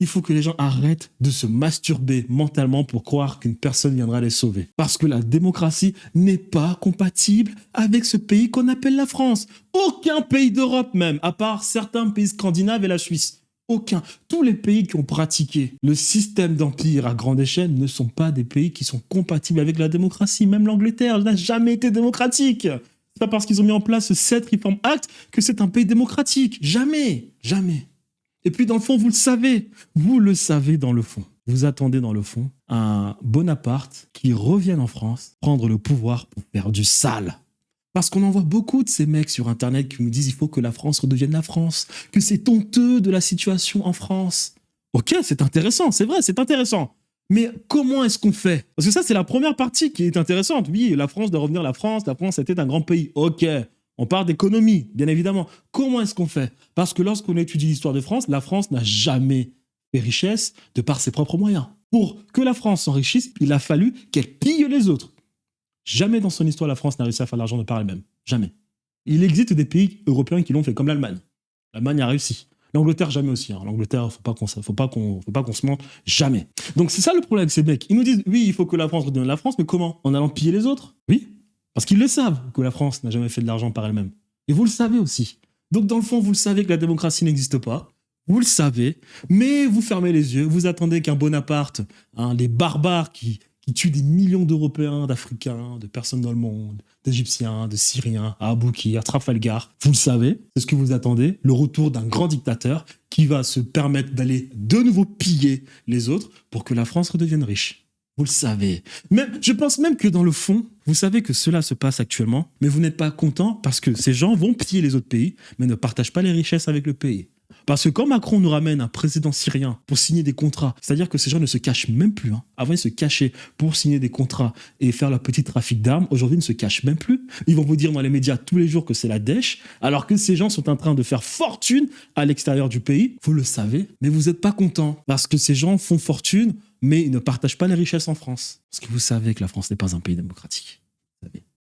Il faut que les gens arrêtent de se masturber mentalement pour croire qu'une personne viendra les sauver. Parce que la démocratie n'est pas compatible avec ce pays qu'on appelle la France. Aucun pays d'Europe même, à part certains pays scandinaves et la Suisse. Aucun. Tous les pays qui ont pratiqué le système d'empire à grande échelle ne sont pas des pays qui sont compatibles avec la démocratie. Même l'Angleterre n'a jamais été démocratique. C'est pas parce qu'ils ont mis en place ce 7 Reform Act que c'est un pays démocratique. Jamais. Jamais. Et puis dans le fond, vous le savez dans le fond. Vous attendez dans le fond un Bonaparte qui revienne en France prendre le pouvoir pour faire du sale. Parce qu'on en voit beaucoup de ces mecs sur Internet qui nous disent il faut que la France redevienne la France, que c'est honteux de la situation en France. Ok, c'est intéressant, c'est vrai, c'est intéressant. Mais comment est-ce qu'on fait? Parce que ça, c'est la première partie qui est intéressante. Oui, la France doit revenir la France était un grand pays. Ok. On parle d'économie, bien évidemment. Comment est-ce qu'on fait? Parce que lorsqu'on étudie l'histoire de France, la France n'a jamais fait richesse de par ses propres moyens. Pour que la France s'enrichisse, il a fallu qu'elle pille les autres. Jamais dans son histoire, la France n'a réussi à faire de l'argent de par elle-même. Jamais. Il existe des pays européens qui l'ont fait, comme l'Allemagne. L'Allemagne a réussi. L'Angleterre, jamais aussi. L'Angleterre, faut pas qu'on se mente, jamais. Donc c'est ça le problème avec ces mecs. Ils nous disent, oui, il faut que la France redevienne la France, mais comment? En allant piller les autres? Oui. Parce qu'ils le savent que la France n'a jamais fait de l'argent par elle-même. Et vous le savez aussi. Donc dans le fond, vous le savez que la démocratie n'existe pas. Vous le savez. Mais vous fermez les yeux. Vous attendez qu'un Bonaparte, les barbares qui tuent des millions d'Européens, d'Africains, de personnes dans le monde, d'Égyptiens, de Syriens, à Aboukir, à Trafalgar. Vous le savez. C'est ce que vous attendez. Le retour d'un grand dictateur qui va se permettre d'aller de nouveau piller les autres pour que la France redevienne riche. Vous le savez. Je pense même que dans le fond, vous savez que cela se passe actuellement, mais vous n'êtes pas content parce que ces gens vont piller les autres pays, mais ne partagent pas les richesses avec le pays. Parce que quand Macron nous ramène un président syrien pour signer des contrats, c'est-à-dire que ces gens ne se cachent même plus. Avant, ils se cachaient pour signer des contrats et faire leur petit trafic d'armes. Aujourd'hui, ils ne se cachent même plus. Ils vont vous dire dans les médias tous les jours que c'est la dèche, alors que ces gens sont en train de faire fortune à l'extérieur du pays. Vous le savez, mais vous n'êtes pas content parce que ces gens font fortune, mais ils ne partagent pas les richesses en France. Parce que vous savez que la France n'est pas un pays démocratique.